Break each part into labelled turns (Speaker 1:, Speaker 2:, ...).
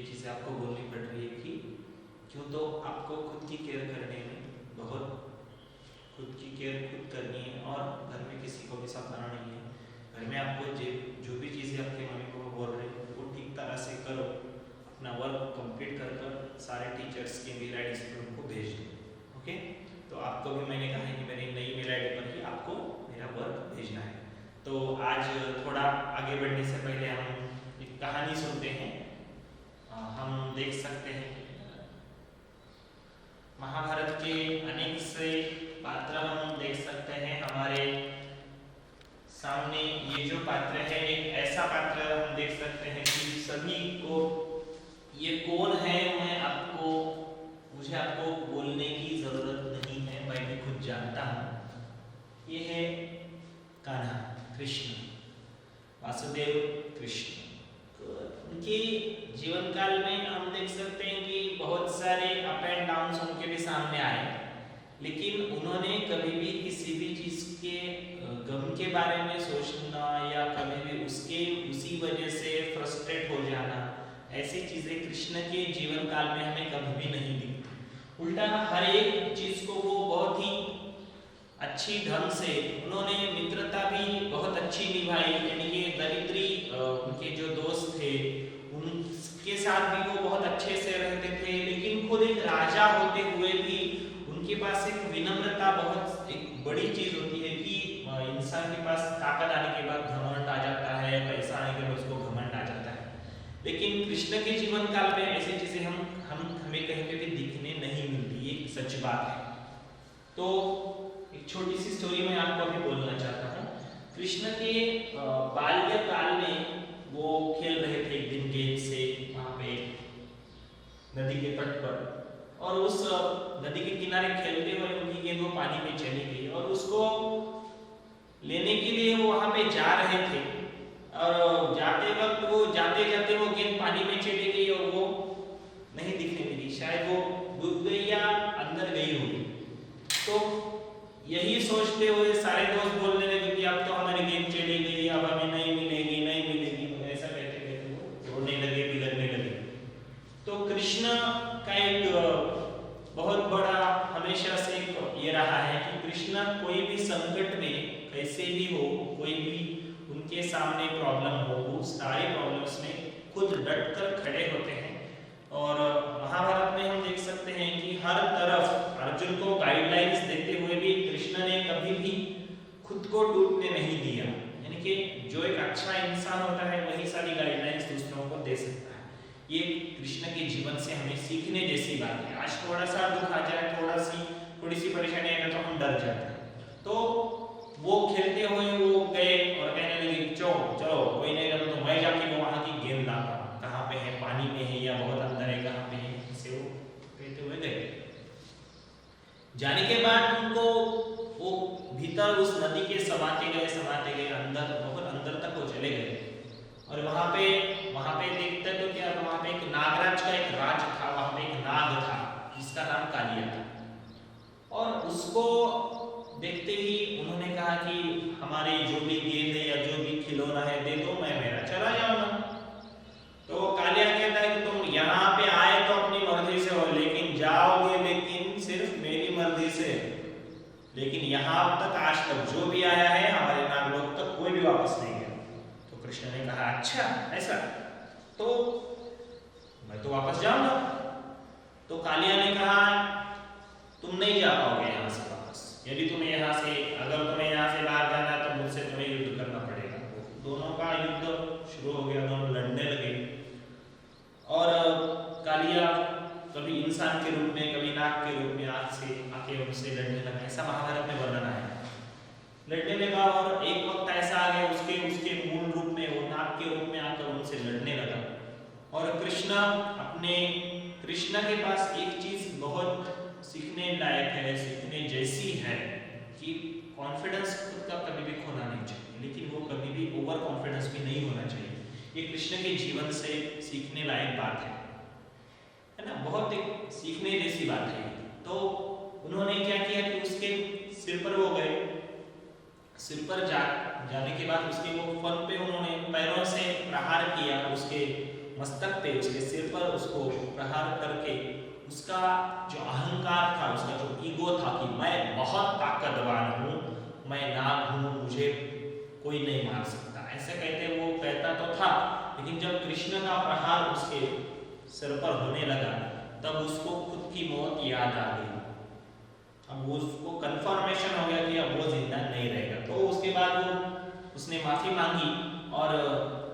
Speaker 1: चीज़ें आपको बोलनी पड़ रही है कि क्यों, तो आपको खुद की केयर करने में बहुत, खुद की केयर खुद करनी है और घर में किसी को भी सताना नहीं है। घर में आपको जो भी चीज़ें आपके मम्मी पापा बोल रहे हैं वो ठीक तरह से करो, अपना वर्क कंप्लीट कर कर सारे टीचर्स के मेल आई डी से उनको भेज दो। ओके, तो आपको भी मैंने कहा है कि मेरी नई मेल आई डी पर ही आपको मेरा वर्क भेजना है। तो आज थोड़ा आगे बढ़ने से पहले हम एक कहानी सुनते हैं। हम देख सकते हैं महाभारत के अनेक से पात्र हम देख सकते हैं हमारे सामने। ये जो पात्र है एक ऐसा पात्र हम देख सकते हैं कि सभी को ये कौन है मुझे आपको बोलने की जरूरत नहीं है, मैं भी खुद जानता हूँ। ये है कान्हा, कृष्ण, वासुदेव कृष्ण। उनके जीवन काल में हम देख सकते हैं कि बहुत सारे अप एंड डाउन उनके भी सामने आए, लेकिन उन्होंने कभी भी किसी भी चीज के गम के बारे में सोचना या कभी भी उसी वजह से फ्रस्ट्रेट हो जाना, ऐसी चीजें कृष्ण के जीवन काल में हमें कभी भी नहीं दिखती। उल्टा हर एक चीज को वो बहुत ही अच्छी ढंग से उन्होंने मित्रता भी बहुत अच्छी निभाई। यानी कि दरिद्री उनके जो दोस्त थे उनके साथ भी वो बहुत अच्छे से रहते थे, लेकिन खुद एक राजा होते हुए भी उनके पास एक विनम्रता बहुत एक बड़ी चीज होती है कि इंसान के पास ताकत आने के बाद घमंड आ जाता है, पैसा आने के बाद उसको घमंड आ जाता है, लेकिन कृष्ण के जीवन काल में ऐसी चीजें हमें कहीं पे भी दिखने नहीं मिलती। ये सच बात है। तो एक छोटी सी स्टोरी मैं आपको अभी बोलना चाहता हूँ। कृष्ण के बाल्यकाल में वो खेल रहे थे एक दिन गेंद से वहां पे नदी के तट पर, और उस नदी के किनारे खेलते हुए उनकी गेंद वो पानी में चली गई और उसको लेने के लिए वो वहां पे जा रहे थे, और जाते वक्त वो जाते जाते वो गेंद पानी में चली गई और वो नहीं दिखने लगी। शायद वो डूब गई या अंदर गई होगी। तो यही सोचते हुए सारे दोस्त बोलने लगे कि अब तो हमारी गेंद चली गई, अब हमें नहीं मिलेगी, ऐसा कहते कहते वो रोने लगे, बिगड़ने लगे। तो कृष्ण का एक बहुत बड़ा हमेशा से ये रहा है कि कृष्ण कोई भी संकट में कैसे भी हो, कोई भी उनके सामने प्रॉब्लम हो, वो सारे प्रॉब्लम्स में खुद डट कर खड़े होते हैं। और महाभारत में हम देख सकते हैं कि हर तरफ अर्जुन को गाइडलाइंस देते हुए भी कृष्ण ने कभी भी खुद को टूटने नहीं दिया। यानी कि जो एक अच्छा इंसान होता है वही सारी गाइडलाइंस दूसरों को दे सकता है। ये कृष्ण के जीवन से हमें सीखने जैसी बात है। आज थोड़ा सा दुख आ जाए, थोड़ी सी परेशानी आए तो हम डर जाते हैं। तो वो खेलते हुए वो गए और कहने लगे चलो कोई नहीं रहा तो मैं जाके वो वहां की गेंद लाता हूं, कहाँ पे है, पानी में है या बहुत अंदर है, कहाँ पे है, इसे वो कहते हुए गए। जाने के बाद उनको वो भीतर उस नदी के समाते गए अंदर, बहुत अंदर तक वो चले गए। और वहां पे देखते तो क्या, वहां पे एक नागराज का एक राज था, वहां पे एक नाग था जिसका नाम कालिया था। और उसको देखते ही उन्होंने कहा कि हमारे जो भी गेंद है या जो भी खिलौना है दे दो, मैं मेरा चला जाऊंगा। तो कालिया कहता है कि तुम यहाँ पे आए तो अपनी मर्जी से हो, लेकिन जाओगे लेकिन सिर्फ मेरी मर्जी से, लेकिन यहाँ तक आज तक जो भी आया है हमारे नागलोक तक कोई भी वापस नहीं गया। तो कृष्ण ने कहा अच्छा ऐसा, तो मैं तो वापस जाऊंगा। तो कालिया ने कहा तुम नहीं जा पाओगे यहाँ से वापस, यदि तुम्हें यहाँ से बाहर जाना है तो मुझसे तुम्हें युद्ध करना पड़ेगा। दोनों का युद्ध शुरू हो गया, दोनों लड़ने लगे। और कालिया कभी इंसान के रूप में, कभी नाग के रूप में आके उनसे लड़ने लगा। ऐसा महाभारत में वर्णन है। लड़ने लगा और एक वक्त ऐसा आ गया उसके मूल रूप में वो नाग के रूप में आकर उनसे लड़ने लगा। और कृष्ण के पास एक चीज बहुत सीखने लायक है, सीखने जैसी है कि कॉन्फिडेंस खुद का कभी भी खोना नहीं चाहिए, लेकिन वो कभी भी ओवर कॉन्फिडेंस भी नहीं होना चाहिए। ये कृष्ण के जीवन से सीखने लायक बात है ना, बहुत एक सीखने जैसी बात है। तो उन्होंने क्या किया कि उसके सिर पर वो गए, सिर पर जाने के बाद उसके वो फन पे उन्होंने पैरों से प्रहार किया, उसके मस्तक पे, उसके सिर पर उसको प्रहार करके उसका जो अहंकार था, उसका जो ईगो था कि मैं बहुत ताकतवर हूँ, मैं नाग हूँ, मुझे कोई नहीं मार सकता, ऐसे कहते वो कहता तो था। लेकिन जब कृष्ण का प्रहार उसके सिर पर होने लगा तब उसको खुद की मौत याद आ गई। अब उसको कंफर्मेशन हो गया कि अब वो जिंदा नहीं रहेगा। तो उसके बाद उसने माफी मांगी और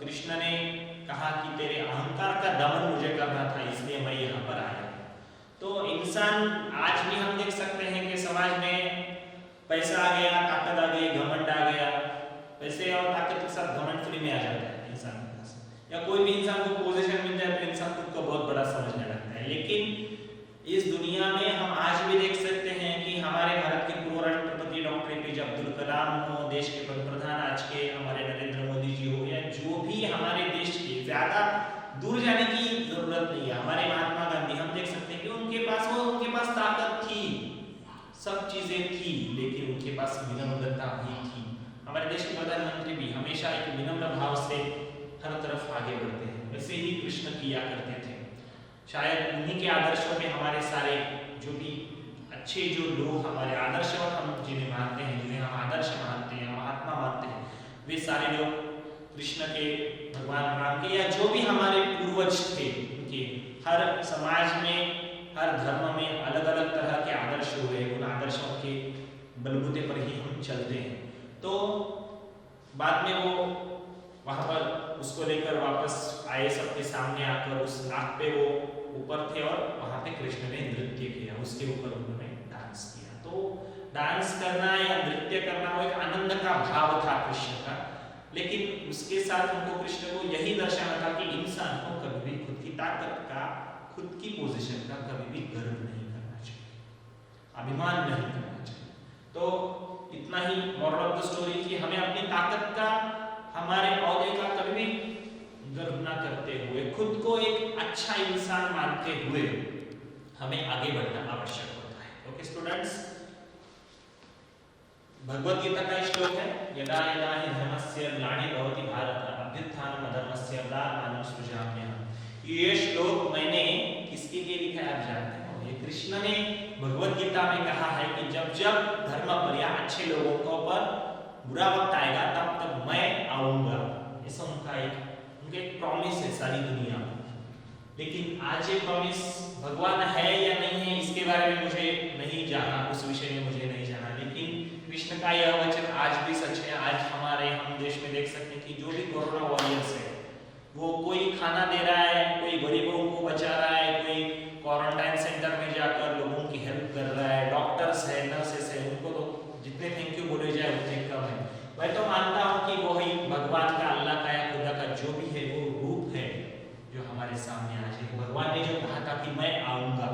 Speaker 1: कृष्ण ने कहा कि तेरे अहंकार का दमन मुझे करना था, इसलिए मैं यहाँ पर आया। तो इंसान आज भी हम देख सकते हैं कि समाज में पैसा आ गया, ताकत आ गई, घमंड आ गया, पैसे और ताकत के साथ घमंड फ्री में आ जाता है इंसान के पास, या कोई भी इंसान को पोजीशन मिल जाए तो इंसान खुद को बहुत बड़ा समझने लगता है। लेकिन इस दुनिया में हम आज भी देख सकते हैं कि हमारे भारत के पूर्व राष्ट्रपति डॉक्टर एपीजे अब्दुल कलाम हो, देश के प्रधान आज के हमारे नरेंद्र मोदी जी हो, या जो भी हमारे देश के, ज्यादा दूर जाने की जरूरत नहीं है, हमारे महात्मा गांधी, हम देख सकते हैं कि उनके पास ताकत थी, सब चीजें थी, लेकिन उनके पास विनम्रता भी थी। हमारे देश के प्रधानमंत्री भी हमेशा एक विनम्र भाव से हर तरफ आगे बढ़ते हैं, वैसे ही कृष्ण किया करते थे। शायद उन्हीं के आदर्शों में हमारे सारे जो भी अच्छे जो लोग हमारे आदर्शवत हम जिन्हें मानते हैं, जिन्हें हम आदर्श मानते हैं, महात्मा मानते हैं, वे सारे लोग कृष्ण के, भगवान राम के, या जो भी हमारे पूर्वज थे, उनके हर समाज में, हर धर्म में अलग अलग तरह के आदर्श हुए, उन आदर्शों के बलबूते पर ही हम चलते हैं। तो बाद में वो वहां पर उसको लेकर वापस आए, सबके सामने आकर उस नाग पे वो ऊपर थे और वहां पे कृष्ण ने नृत्य किया, उसके ऊपर उन्होंने डांस किया। तो डांस करना या नृत्य करना वो एक आनंद का भाव था कृष्ण का, लेकिन उसके साथ उनको, कृष्ण को यही दर्शाना था कि इंसान को कभी भी खुद की ताकत का, खुद की पोजीशन का कभी भी गर्व नहीं करना चाहिए, अभिमान नहीं करना चाहिए। तो इतना ही मोरल ऑफ द स्टोरी कि हमें अपनी ताकत का, हमारे औहदे का कभी भी गर्व ना करते हुए, खुद को एक अच्छा इंसान मानते हुए हमें आगे बढ़ना आवश्यक होता है। ओके स्टूडेंट्स, भगवद गीता का श्लोक है, यदा यदा हि धर्मस्य ग्लानिर्भवति भारत अभ्युत्थानम् अधर्मस्य तदात्मानं सृजाम्यहम्। ये श्लोक मैंने किसके लिए लिखा है आप जानते हो? ये कृष्ण ने भगवद गीता में कहा है कि जब जब धर्म पर या अच्छे लोगों के ऊपर बुरा वक्त आएगा तब तब मैं आऊंगा, ऐसा उनका एक प्रॉमिस है सारी दुनिया में। लेकिन आज ये प्रॉमिस भगवान है या नहीं है इसके बारे में मुझे नहीं जाना, उस विषय में मुझे नहीं जाना, लेकिन कृष्ण का यह वचन आज भी सच है। आज हम देश में देख सकते हैं कि जो भी कोरोना वॉरियर्स है, वो कोई खाना दे रहा है, कोई गरीबों को बचा रहा है, कोई क्वारंटाइन सेंटर में जाकर लोगों की हेल्प कर रहा है, डॉक्टर्स है, नर्सेस है, उनको तो जितने थैंक यू बोले जाए उतने कम है। मैं तो मानता हूँ कि वो ही भगवान का, अल्लाह का या खुदा का जो भी है वो रूप है जो हमारे सामने आज है। भगवान ने जो कहा था कि मैं आऊंगा,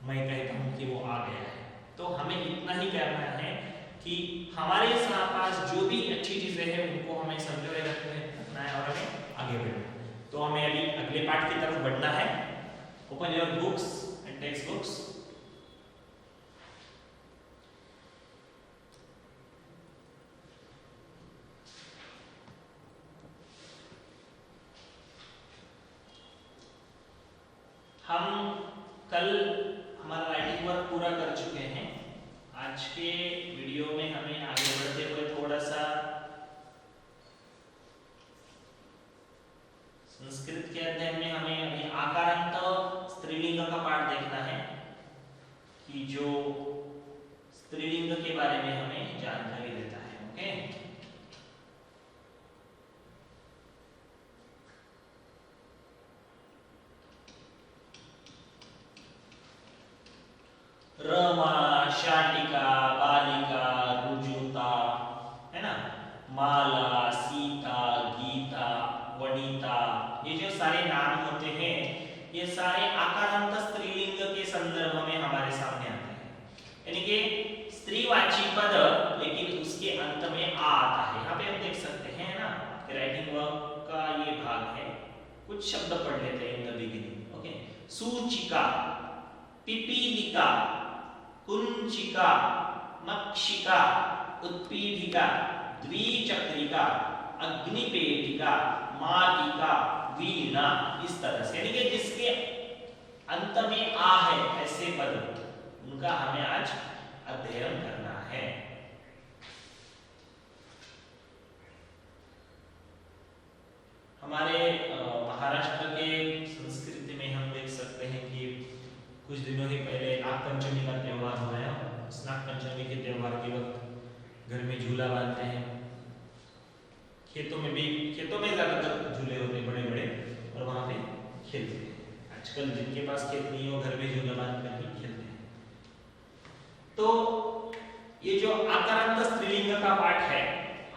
Speaker 1: मैं कहता हूँ कि वो आ गया है। तो हमें इतना ही करना है कि हमारे पास जो भी अच्छी चीजें हैं उनको हमें संजोए रखना है और हमें आगे बढ़ना है। तो हमें अभी अगले पाठ की तरफ बढ़ना है। Open your books and text books. हम कल हमारा राइटिंग वर्क पूरा कर चुके हैं। आज के वीडियो में हमें आगे बढ़ते हुए थोड़ा सा संस्कृत के अध्ययन में हमें अभी आकारांत स्त्रीलिंग का पाठ देखना है कि जो स्त्रीलिंग के बारे में हमें जानकारी देता है। ओके, रमा, शाटिका, बालिका, रुजुता, है ना, माला, सीता, गीता, वनिता, ये जो सारे नाम होते हैं ये सारे आकारांत स्त्रीलिंग के संदर्भ में हमारे सामने आते हैं। यानी कि स्त्रीवाची पद लेकिन उसके अंत में आ आता है। यहाँ पे हम देख सकते हैं ना, राइटिंग वर्क का ये भाग है। कुछ शब्द पढ़ लेते हैं इन द बिगिनिंग। ओके, सूचिका, पिपीलिका, कुंचिका, मक्षिका, उत्पीठिका, द्विचक्रिका, अग्निपेटिका, मातिका, वीणा, इस तरह से, यानी कि जिसके अंत में आ है ऐसे पद, उनका हमें आज अध्ययन करना है। हमारे महाराष्ट्र के संस्कृति में हम देख सकते हैं कि कुछ दिनों ही पहले नागपंचमी का त्योहार हुआ है। उस नागपंचमी के त्योहार के वक्त घर में झूला बांधते हैं, खेतों में ज्यादातर झूले होते हैं बड़े बड़े, और वहां पे खेलते हैं। आजकल जिनके पास खेत नहीं हो घर में झूला बांध कर ही खेलते हैं। तो ये जो आकारांत स्त्रीलिंग का पाठ है,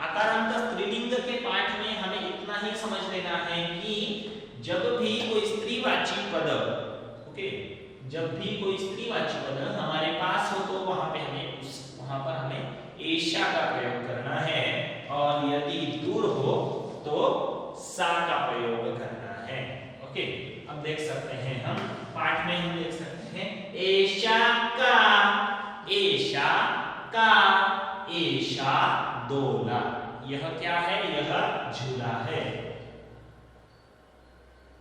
Speaker 1: आकारांत स्त्रीलिंग के पाठ में हमें इतना ही समझ लेना है कि जब भी कोई स्त्रीवाची पद, ओके, जब भी कोई स्त्रीवाची पद हमारे पास हो तो वहां पर हमें एषा का प्रयोग करना है, और यदि दूर हो तो सा का प्रयोग करना है। ओके, अब देख सकते हैं हम पाठ में हम देख सकते हैं एषा का, एषा का, एषा दोला। यह क्या है? यह झूला है।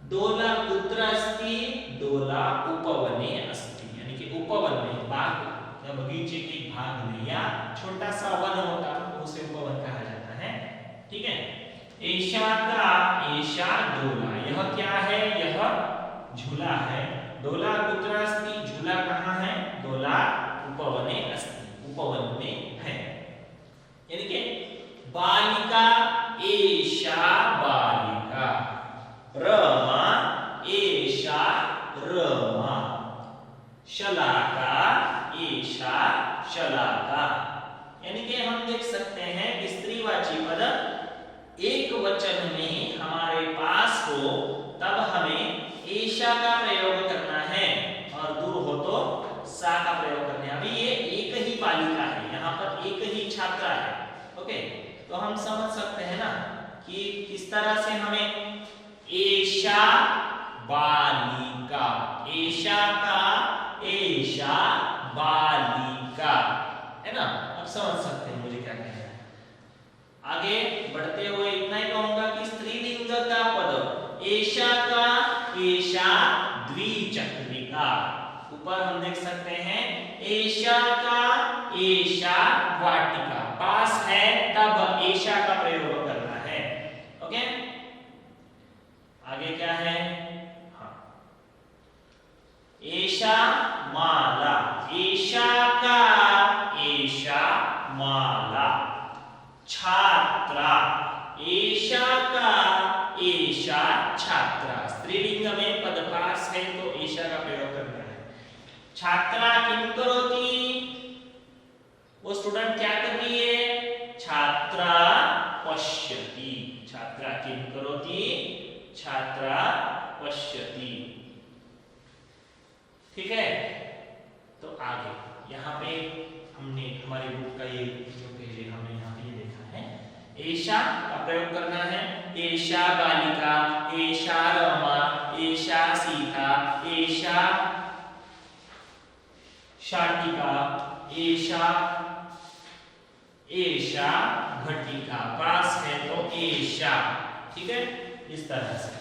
Speaker 1: दोला कुत्र अस्ति? दोला उपवने अस्ति, यानी कि उपवन में, बाग या बगीचे के भाग में, या छोटा सा वन होता है उसे उपवन कहा जाता है। ठीक है, एषा का, एषा दोला, यह क्या है? यह झूला है। दोला कुत्र अस्ति? झूला कहाँ है? दोला उपवने अस्ति, उपवन में है। यानी कि बालिका, एषा बालिका, रमा, एषा रमा, शलाका, एषा शलाका। यानी कि हम देख सकते हैं कि स्त्रीवाची पद एक वचन में हमारे पास हो तब हमें एषा का प्रयोग करना है, और दूर हो तो सा का प्रयोग करना है। अभी ये एक ही बालिका है, यहाँ पर एक ही छात्रा है। ओके, तो हम समझ सकते हैं ना कि किस तरह से हमें एषा बालिका, एषा का, एषा बालिका, है ना। अब समझ सकते हैं मुझे क्या कहना है। आगे बढ़ते हुए इतना ही कहूंगा कि स्त्रीलिंग का पद एषा का, एषा द्विचक्रिका। ऊपर हम देख सकते हैं एषा का, एषा वाटिका, पास है तब एषा का प्रयोग करना है। ओके, आगे क्या है? हाँ, एषा माला, एषा का, एषा माला, छात्रा, एषा का, एषा छात्रा। स्त्रीलिंग में पद पास है तो एषा का प्रयोग करना है। छात्रा किम करोति? वो स्टूडेंट क्या कर रही है? छात्रा पश्यति, छात्रा किम करोति? छात्रा पश्यति। ठीक है, तो आगे यहाँ पे हमने हमारी बुक का ये जो पेज है हमने यहाँ पे ये देखा है, एषा का प्रयोग करना है। एषा बालिका, एषा रमा, एषा सीता, एषा शाटिका, एषा, एषा घटिका, पास है तो एषा। ठीक है, इस तरह से।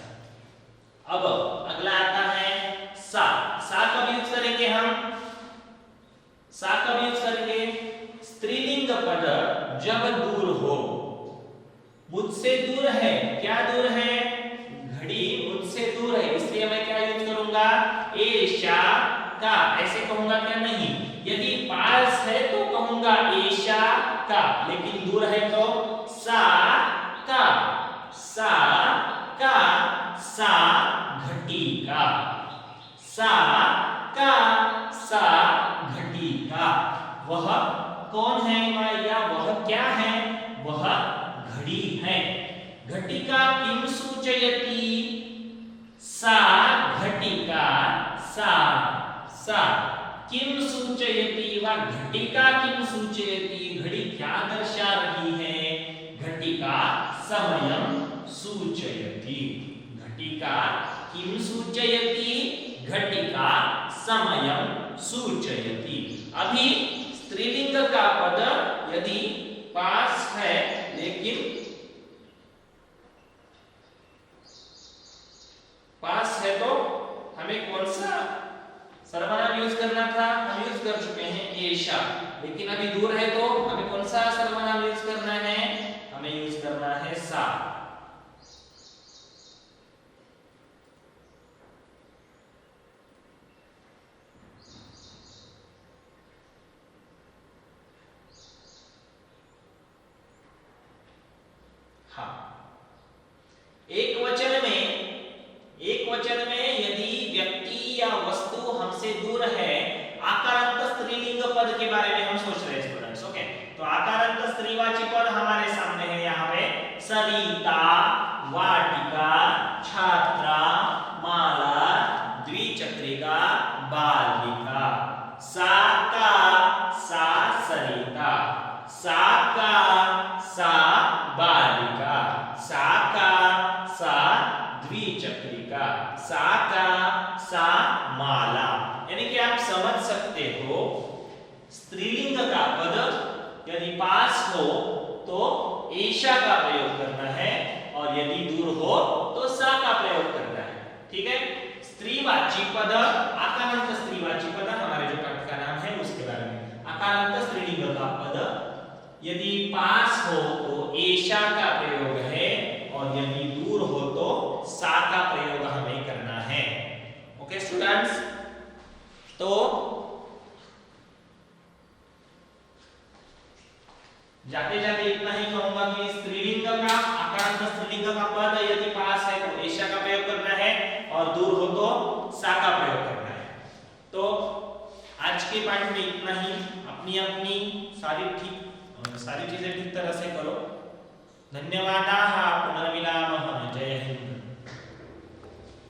Speaker 1: अब अगला आता है सा। सा कब यूज करेंगे हम? सा कब यूज करेंगे? स्त्रीलिंग पद जब दूर हो। मुझसे दूर है, क्या दूर है? घड़ी मुझसे दूर है, इसलिए मैं क्या यूज करूंगा? एषा का। ऐसे कहूंगा क्या? नहीं। यदि पास है तो कहूंगा एषा का, लेकिन दूर है तो सा का, सा का, सा घटिका, सा का, सा घटिका। वह कौन है या वह क्या है? वह घड़ी है। घटिका किम सूचयति? सा घटिका, सा, सा किम सूचयति वा घटिका किम सूचयति? घड़ी क्या दर्शा रही है? घटिका समयम सूचयति। घटिका किम सूचयति? घटिका समयम सूचयति। अभी स्त्रीलिंग का पद यदि पास है लेकिन हमें कौन सा सर्वनाम यूज करना था? हम यूज कर चुके हैं ऐशा, लेकिन अभी दूर है तो हमें कौन सा सर्वनाम यूज करना है? हमें यूज करना है सा। हाँ, एक वचन में यदि व्यक्ति या वस्तु हमसे दूर है, आकारांत स्त्रीलिंग पद के बारे में हम सोच रहे हैं स्टूडेंट्स। ओके, तो आकारांत स्त्रीवाची पद हमारे सामने है यहाँ पे सरिता, वाटिका, छात्रा, माला, द्विचक्रिका, बालिका। सा का सा सरिता, सा का सा बालिका, सा का सा द्विचक्रिका, सा का सा माला। यानी कि आप समझ सकते हो स्त्रीलिंग का पद यदि पास हो तो ऐशा का प्रयोग करना है और यदि दूर हो तो सा का प्रयोग करना है। ठीक है, स्त्रीवाची पद, आकारांत स्त्रीवाची पद हमारे जो पाठ का नाम है उसके बारे में। आकारांत स्त्रीलिंग का पद यदि पास हो तो ऐशा का प्रयोग है और यदि दूर हो तो सा का प्रयोग हमें करना है। ओके स्टूडेंट्स, तो जाते जाते इतना ही कहूंगा कि स्त्रीलिंग का, आकारांत स्त्रीलिंग का पद यदि पास है तो ऐशा का प्रयोग करना है और दूर हो तो सा का प्रयोग करना है। तो आज के पाठ में इतना ही। अपनी अपनी सारी चीजें ठीक तरह से करो। धन्यवाद।